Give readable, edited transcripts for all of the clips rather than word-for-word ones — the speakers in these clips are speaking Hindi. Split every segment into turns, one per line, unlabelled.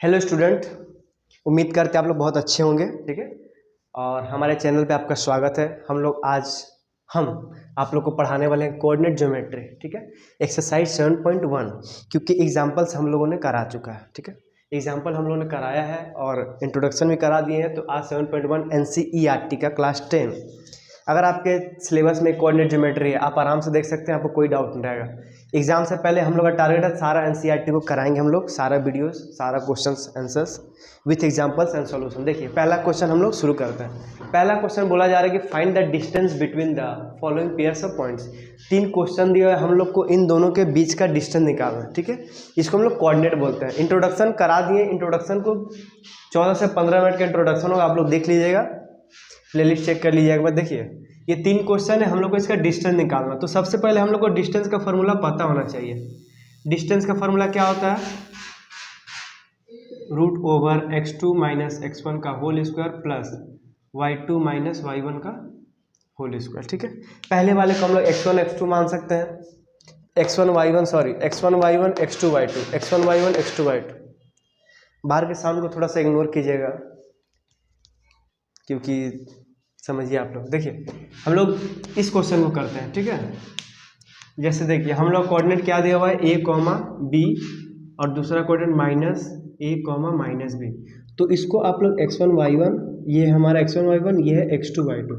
हेलो स्टूडेंट, उम्मीद करते हैं आप लोग बहुत अच्छे होंगे। ठीक है, और हमारे चैनल पे आपका स्वागत है। हम आप लोग को पढ़ाने वाले हैं कोऑर्डिनेट ज्योमेट्री। ठीक है, एक्सरसाइज 7.1, क्योंकि एग्जांपल्स हम लोगों ने करा चुका है। ठीक है, एग्जाम्पल हम लोगों ने कराया है और इंट्रोडक्शन भी करा दिए हैं। तो आज 7.1 NCERT का क्लास 10। अगर आपके सिलेबस में कोऑर्डिनेट ज्योमेट्री है, आप आराम से देख सकते हैं, आपको कोई डाउट नहीं रहेगा। एग्जाम से पहले हम लोग का टारगेट है सारा NCERT को कराएंगे हम लोग, सारा वीडियोस, सारा questions answers with examples and solution. देखिए, पहला क्वेश्चन हम लोग शुरू करते हैं। पहला क्वेश्चन बोला जा रहा है कि find the distance between the following pairs of points. 3 question दिया है हम लोग को, इन दोनों के बीच का डिस्टेंस निकालना है। ठीक है, इसको हम लोग कोऑर्डिनेट बोलते हैं। इंट्रोडक्शन करा दिए, इंट्रोडक्शन को 14 से 15 मिनट का इंट्रोडक्शन होगा, आप लोग देख लीजिएगा, प्लेलिस्ट चेक कर लीजिएगा एक बार। देखिए, ये 3 क्वेश्चन है, हम लोग को इसका डिस्टेंस निकालना। तो सबसे पहले हम लोग को डिस्टेंस का फॉर्मूला पता होना चाहिए। डिस्टेंस का फॉर्मूला क्या होता है? √x2 - x1 का whole square plus y2 - y1 का होल स्क्वायर। ठीक है, पहले वाले को हम लोग x1 x2 मान सकते हैं, x1 y1 x2 y2, x1 y1 x2 y2। बाहर के साउंड को थोड़ा सा इग्नोर कीजिएगा, क्योंकि समझिए आप लोग। देखिए, हम लोग इस क्वेश्चन को करते हैं। ठीक है, जैसे देखिए, हम लोग कोऑर्डिनेट क्या दिया हुआ है, a, b, और दूसरा कोऑर्डिनेट -a, -b। तो इसको आप लोग x1 y1, ये हमारा x1 y1, ये है x2 y2।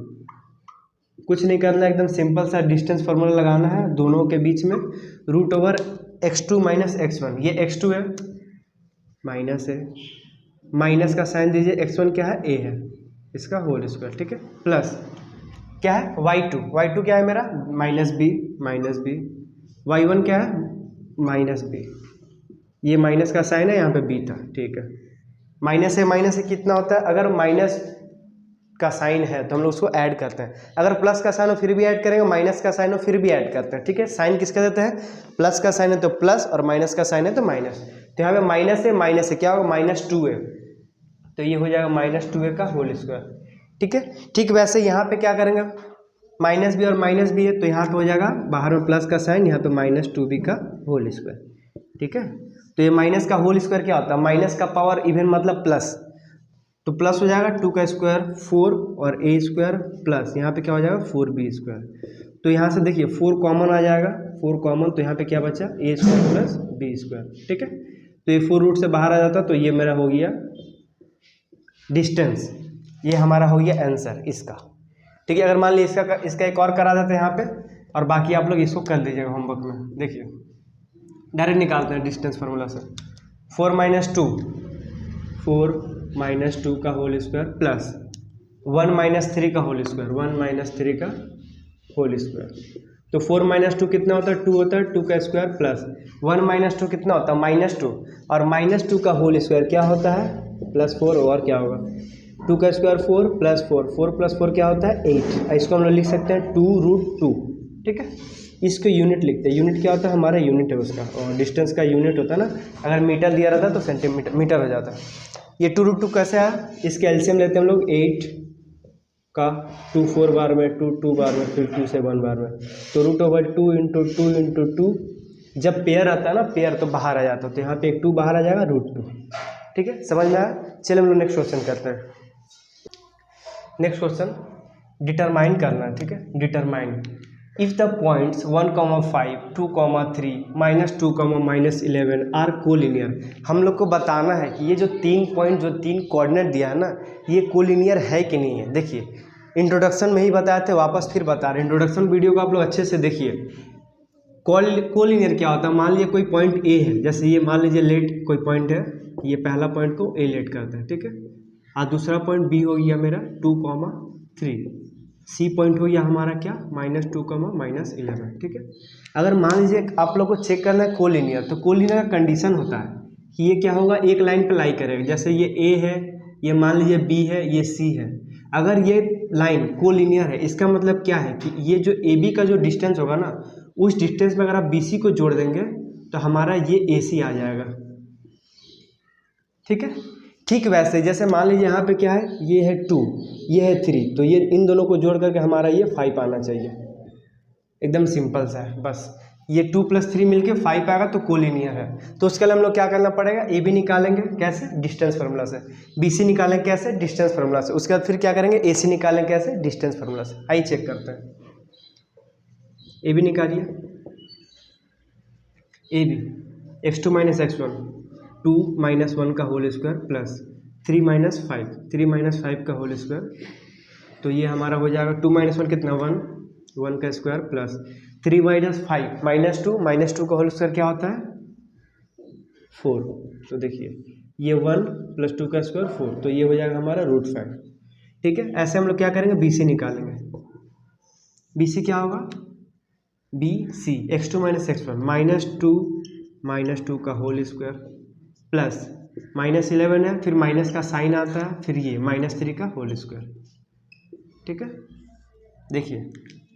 कुछ नहीं करना, एकदम सिंपल सा डिस्टेंस फार्मूला लगाना है दोनों के बीच में। √x2 - x1, ये x2 है, माइनस है, माइनस का साइन दीजिए, x1 क्या है, a है, इसका होल स्क्वायर। ठीक है, प्लस क्या है, y2 क्या है मेरा, -b, y1 क्या है, -b। ये माइनस का साइन है, यहाँ पे b था। ठीक है, माइनस से कितना होता है, अगर माइनस का साइन है तो हम लोग उसको ऐड करते हैं, अगर प्लस का साइन हो फिर भी ऐड करेंगे, माइनस का साइन हो फिर भी ऐड करते हैं। ठीक है, साइन किसका देते हैं, प्लस का साइन है तो प्लस, और माइनस का साइन है तो माइनस। तो यहाँ पे माइनस है क्या होगा, -2 है, तो ये हो जाएगा -2a का होल स्क्वायर। ठीक है, ठीक वैसे यहाँ पे क्या करेंगे, -b और -b है, तो यहाँ पे हो जाएगा बाहर में प्लस का साइन, यहाँ पे -2b का होल स्क्वायर। ठीक है, तो ये माइनस का होल स्क्वायर क्या होता है, माइनस का पावर इवन मतलब प्लस, तो प्लस हो जाएगा 2 का स्क्वायर 4 और a स्क्वायर प्लस यहाँ पे क्या हो जाएगा 4b स्क्वायर। तो यहाँ से देखिए 4 कॉमन आ जाएगा, 4 कॉमन, तो यहाँ पे क्या बचा, a square plus b square. ठीक है, तो ये 4 रूट से बाहर आ जाता, तो ये मेरा हो गया डिस्टेंस, ये हमारा हो गया आंसर इसका। ठीक है, अगर मान लीजिए इसका एक और करा देते हैं यहाँ पे, और बाकी आप लोग इसको कर लीजिएगा होमवर्क में। देखिए, डायरेक्ट निकालते हैं डिस्टेंस फार्मूला से। 4 - 2 का होल स्क्वायर प्लस 1 - 3 का होल स्क्वायर, 1 - 3 का होल स्क्वायर। तो 4 - 2 कितना होता है, 2 होता है, 2 का स्क्वायर प्लस 1 - 2 कितना होता है, -2, और -2 का होल स्क्वायर क्या होता है, +4, और क्या होगा, 2 का स्क्वायर 4 + 4, 4 + 4 क्या होता है 8। इसको हम लोग लिख सकते हैं 2√2। ठीक है, इसको यूनिट लिखते हैं, यूनिट क्या होता है, हमारा यूनिट है उसका, और डिस्टेंस का यूनिट होता है ना, अगर मीटर दिया रहता तो मीटर हो जाता। ये 2√2 कैसे आया, इसके एलसीएम लेते हैं हम लोग, 8 का 2 4 बार में, 2 2 बार में, फिर 2 से 1 बार में, तो √2 × 2 जब पेयर आता है ना, पेयर तो बाहर आ जाता है, तो यहाँ पे एक 2 बाहर आ जाएगा, √2। ठीक है, समझ में आया। चलिए हम लोग नेक्स्ट क्वेश्चन करते हैं। नेक्स्ट क्वेश्चन डिटरमाइन करना है। ठीक है, determine if the points 1, 5, 2, 3, -2, -11 are collinear. हम लोग को बताना है कि ये जो 3 पॉइंट, जो 3 कोऑर्डिनेट दिया है ना, ये कोलिनियर है कि नहीं है। देखिए, इंट्रोडक्शन में ही बताए थे, वापस फिर बता रहे हैं, इंट्रोडक्शन वीडियो को आप लोग अच्छे से देखिए। कोलिनियर क्या होता है, मान लीजिए कोई पॉइंट ए है, जैसे ये मान लीजिए लेट कोई पॉइंट है, ये पहला पॉइंट को ए लेट करते हैं। ठीक है, और दूसरा पॉइंट बी हो गया मेरा 2, 3, सी पॉइंट हो गया हमारा क्या, -2, -11। ठीक है, अगर मान लीजिए आप लोग को चेक करना है कोलिनियर, तो कोलिनियर का कंडीशन होता है कि ये क्या होगा, एक लाइन पे लाई करेगा। जैसे ये ए है, ये मान लीजिए बी है, ये सी है, अगर ये लाइन कोलिनियर है, इसका मतलब क्या है कि ये जो ए बी का जो डिस्टेंस होगा ना, उस डिस्टेंस में अगर आप बी सी को जोड़ देंगे तो हमारा ये ए सी आ जाएगा। ठीक है, ठीक वैसे जैसे मान लीजिए यहाँ पे क्या है, ये है 2, ये है 3, तो ये इन दोनों को जोड़ करके हमारा ये 5 आना चाहिए। एकदम सिंपल सा है, बस ये 2 + 3 मिलके 5 आएगा तो कोलिनियर है। तो उसके लिए हम लोग क्या करना पड़ेगा, ए बी निकालेंगे कैसे, डिस्टेंस फार्मूला से, बी सी निकालेंगे कैसे, डिस्टेंस फार्मूला से, उसके बाद फिर क्या करेंगे, ए सी निकालेंगे कैसे, डिस्टेंस फार्मूला से। आइए चेक करते हैं, ए बी निकालिए, ए बी x2 - x1 2 - 1 का होल स्क्वायर प्लस 3 - 5 3 - 5 का होल स्क्वायर, तो ये हमारा हो जाएगा 2 - 1 कितना 1 1 का स्क्वायर प्लस 3 - 5 -2 का होल स्क्वायर क्या होता है 4। तो देखिए ये 1 + 2 का स्क्वायर 4, तो ये हो जाएगा हमारा √5। ठीक है, ऐसे हम लोग क्या करेंगे, बी सी निकालेंगे। बी सी क्या होगा, बी सी x2 - x1 -2 का होल स्क्वायर प्लस -11 है, फिर माइनस का साइन आता है, फिर ये -3 का होल स्क्वायर। ठीक है, देखिए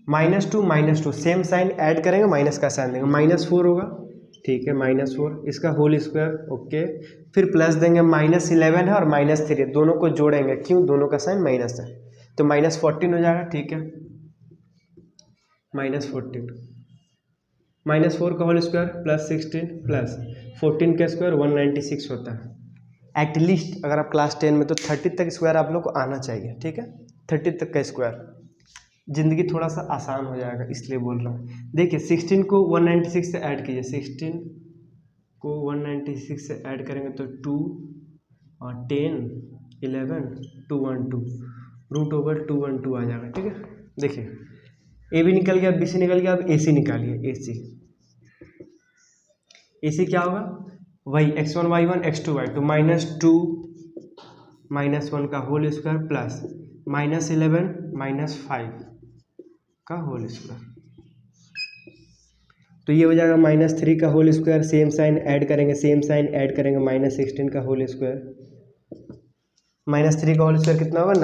-2 सेम साइन ऐड करेंगे, माइनस का साइन देंगे, -4 होगा। ठीक है, -4 इसका होल स्क्वायर, ओके, फिर प्लस देंगे, -11 है और -3 है, दोनों को जोड़ेंगे, क्यों, दोनों का साइन माइनस है, तो -14 हो जाएगा। ठीक है, -14 -4 का होल स्क्वायर प्लस 16 प्लस 14 का स्क्वायर 196 होता है। एटलीस्ट अगर आप क्लास 10 में, तो 30 तक स्क्वायर आप लोग को आना चाहिए। ठीक है, 30 तक का स्क्वायर, ज़िंदगी थोड़ा सा आसान हो जाएगा, इसलिए बोल रहा हूँ। देखिए 16 को 196 से ऐड कीजिए, 16 को 196 से ऐड करेंगे तो 2 और 10 11 212 √212 आ जाएगा। ठीक है, देखिए ए बी निकल गया, बी सी निकल गया, अब ए सी निकालिए। ए सी क्या होगा, वही x1 y1 x2 y2 -2 - 1 का होल स्क्वायर प्लस -11 -5 का होल स्क्वायर, तो ये हो जाएगा -3 का whole square, same sign add करेंगे -16 का होल स्क्वायर, -3 का होल स्क्वायर कितना होगा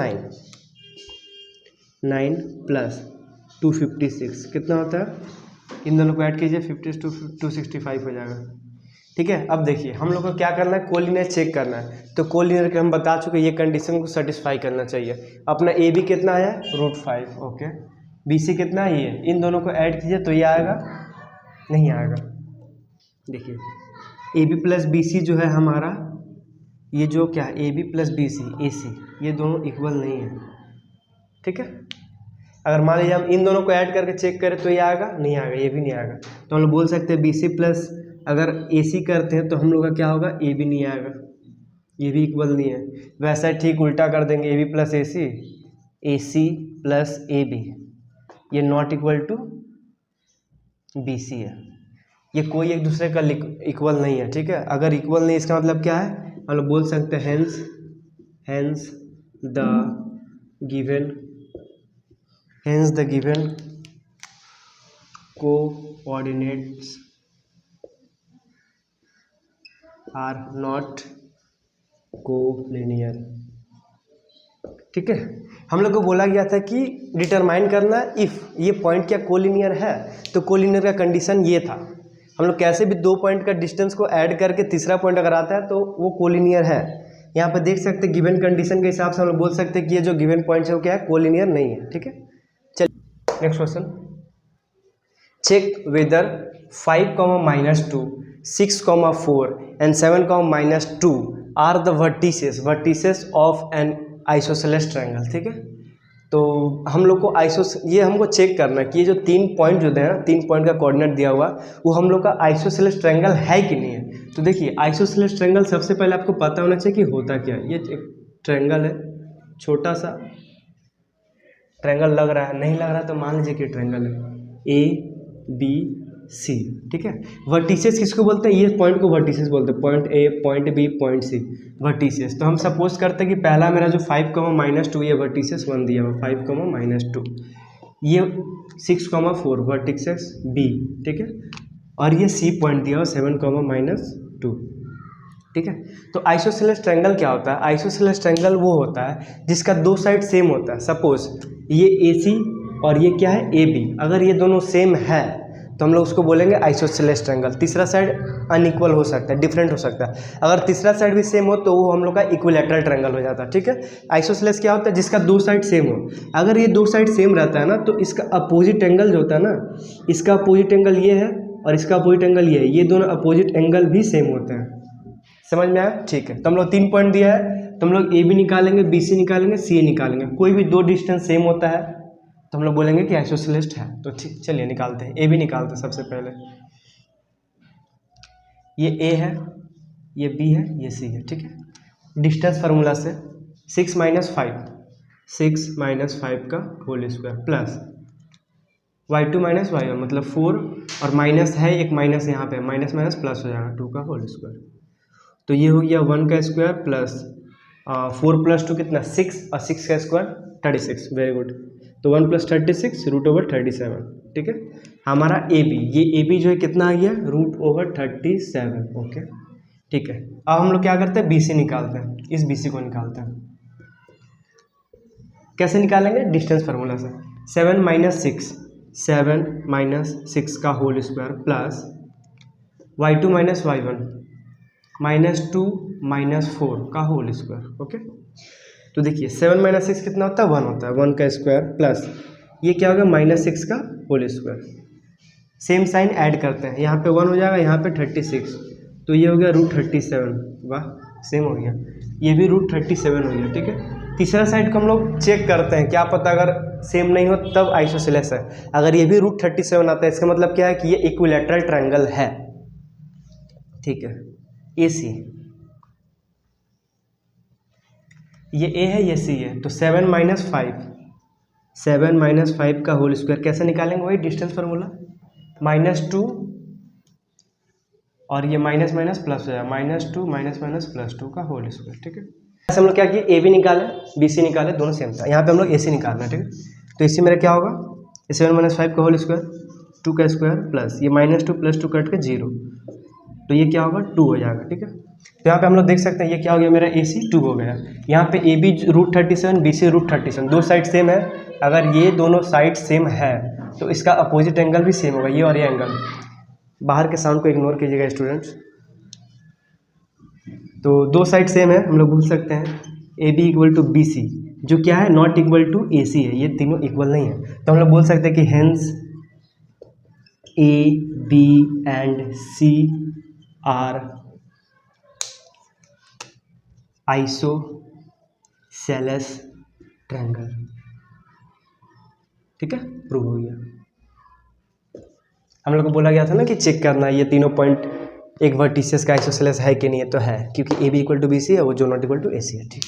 9 प्लस 256 कितना होता है, इन दोनों को ऐड कीजिए, 50 to 265 हो जाएगा। ठीक है, अब देखिए हम लोग को क्या करना है, कोलिनियर चेक करना है, तो कोलिनियर के हम बता चुके, ये कंडीशन को सेटिस्फाई करना चाहिए। अपना ए बी कितना है √5, ओके, बी सी कितना है ये, इन दोनों को ऐड कीजिए तो ये आएगा, नहीं आएगा। देखिए A B plus B C जो है हमारा, ये जो क्या है A B plus B C A C, ये दोनों इक्वल नहीं है। ठीक है, अगर मान लीजिए हम इन दोनों को ऐड करके चेक करें तो ये आएगा, नहीं आएगा, ये भी नहीं आएगा, तो हम लोग बोल सकते हैं बी सी प्लस अगर ए सी करते हैं तो हम लोग का क्या होगा, ए बी नहीं आएगा, ये भी इक्वल नहीं है। वैसा ठीक उल्टा कर देंगे, A B plus A C plus A B, ये not equal to B C है, ये कोई एक दूसरे का इक्वल नहीं है। ठीक है, अगर इक्वल नहीं, इसका मतलब क्या है, हम लोग बोल सकते हैं hence the given coordinates are not collinear। ठीक है, हम लोग को बोला गया था कि डिटरमाइन करना इफ़ ये पॉइंट क्या कोलिनियर है, तो कोलिनियर का कंडीशन ये था, हम लोग कैसे भी 2 पॉइंट का डिस्टेंस को ऐड करके तीसरा पॉइंट अगर आता है तो वो कोलिनियर है। यहाँ पर देख सकते हैं गिवन कंडीशन के हिसाब से हम लोग बोल सकते हैं कि ये जो गिवन पॉइंट है वो क्या है, कोलिनियर नहीं है। ठीक है, चलिए next question, check whether 5, -2 6, 4 and 7, -2 are the vertices of an isosceles triangle. ठीक है, तो हम लोग को ये हमको चेक करना है कि ये जो 3 पॉइंट जो है, 3 पॉइंट का कोऑर्डिनेट दिया हुआ वो हम लोग का आइसोसेलेस ट्रायंगल है कि नहीं है। तो देखिए आइसोसेलेस ट्रायंगल सबसे पहले आपको पता होना चाहिए कि होता क्या है। ये एक ट्रायंगल है, छोटा सा ट्रायंगल लग रहा है, नहीं लग रहा है तो मान लीजिए कि ट्रायंगल है ए बी सी। ठीक है, वर्टिसेस किसको बोलते हैं, ये पॉइंट को वर्टिसेस बोलते हैं, point A, point B, point C, vertices. तो हम सपोज करते हैं कि पहला मेरा जो 5, -2 ये वर्टिसेस 1 दिया हुआ, 5, -2, ये 6, 4 वर्टिसेस बी। ठीक है, और ये सी पॉइंट दिया हुआ 7, -2। ठीक है, तो आइसोसेलेस ट्रायंगल क्या होता है, आइसोसेलेस ट्रायंगल वो होता है जिसका 2 साइड सेम होता है। सपोज ये ए सी और ये क्या है ए बी, अगर ये दोनों सेम है तो हम लोग उसको बोलेंगे आइसोसेलेस ट्रायंगल। तीसरा साइड अनइक्वल हो सकता है, डिफरेंट हो सकता है, अगर तीसरा साइड भी सेम हो तो वो हम लोग का इक्विलैटरल ट्रायंगल हो जाता है। ठीक है, आइसोसेलेस क्या होता है, जिसका 2 साइड सेम हो। अगर ये 2 साइड सेम रहता है ना तो इसका अपोजिट एंगल जो होता है ना, इसका अपोजिट एंगल ये है और इसका अपोजिट एंगल ये है, ये दोनों अपोजिट एंगल भी सेम होते हैं। समझ में आया? ठीक है, तो हम लोग 3 पॉइंट दिया है, तो हम लोग ए बी निकालेंगे, बी सी निकालेंगे, सी ए निकालेंगे। कोई भी दो डिस्टेंस सेम होता है तो हम लोग बोलेंगे कि आइसोसेलेस है। तो ठीक, चलिए निकालते हैं, ए बी निकालते हैं सबसे पहले। ये ए है, ये बी है, ये सी है, ठीक है। डिस्टेंस फार्मूला से 6 - 5 का whole square plus y2 - y1 मतलब 4 और माइनस है, एक माइनस यहाँ पे, माइनस माइनस प्लस हो जाएगा 2 का होल स्क्वायर। तो ये हो गया 1 का स्क्वायर प्लस 4 + 2 कितना 6 और 6 का स्क्वायर 36। Very good. तो 1 + 36 √37, ठीक है। हमारा ए बी, ये ए बी जो है कितना आ गया √37। ओके, ठीक है। अब हम लोग क्या करते हैं, बी सी निकालते हैं, इस बी सी को निकालते हैं। कैसे निकालेंगे? डिस्टेंस फार्मूला से। 7 - 6 का whole square plus y2 - y1 -2 - 4 का होल स्क्वायर। ओके, तो देखिए 7 - 6 कितना होता है 1 होता है, 1 का स्क्वायर प्लस ये क्या होगा -6 का whole square. Same sign add करते हैं, यहाँ पे 1 हो जाएगा, यहाँ पे 36, तो ये हो गया √37। वाह, सेम हो गया, ये भी √37 हो गया, ठीक है। तीसरा साइड को हम लोग चेक करते हैं, क्या पता अगर सेम नहीं हो तब आइसोसेलेस है। अगर ये भी √37 आता है, इसका मतलब क्या है कि ये इक्विलैटरल ट्रायंगल है, ठीक है। ए सी, ये ए है, ये सी है, तो 7 - 5 का होल स्क्वायर कैसे निकालेंगे? वही डिस्टेंस फार्मूला, -2 और ये माइनस माइनस प्लस हो जाएगा, -2 +2 का होल स्क्वायर, ठीक है। ऐसे हम लोग क्या किए, ए बी निकाले, बी सी निकाले, दोनों सेम था। यहाँ पे हम लोग ए सी निकालना है, ठीक है। तो ए सी मेरा क्या होगा, 7 - 5 का होल स्क्वायर, 2 का स्क्वायर प्लस ये -2 + 2 कट के 0, तो ये क्या होगा 2 हो जाएगा, ठीक है। तो यहाँ पे हम लोग देख सकते हैं ये क्या हो गया मेरा ए सी 2 हो गया। यहाँ पे ए बी √37, बी सी √37, दो साइड सेम है। अगर ये दोनों साइड सेम है तो इसका अपोजिट एंगल भी सेम होगा, ये और ये एंगल। बाहर के साउंड को इग्नोर कीजिएगा स्टूडेंट्स। तो दो साइड सेम है, हम लोग बोल सकते हैं ए बी = बी सी, जो क्या है नॉट इक्वल टू ए सी है, ये तीनों इक्वल नहीं है। तो हम लोग बोल सकते हैं कि hence A B and C are isosceles triangle, ठीक है, प्रूव हो गया। हम लोग को बोला गया था ना कि चेक करना ये तीनों पॉइंट एक वर्टिसेस का आइसोसेलेस है कि नहीं है, तो है, क्योंकि ए बी = बी सी है, वो जो नॉट इक्वल टू ए सी है, ठीक।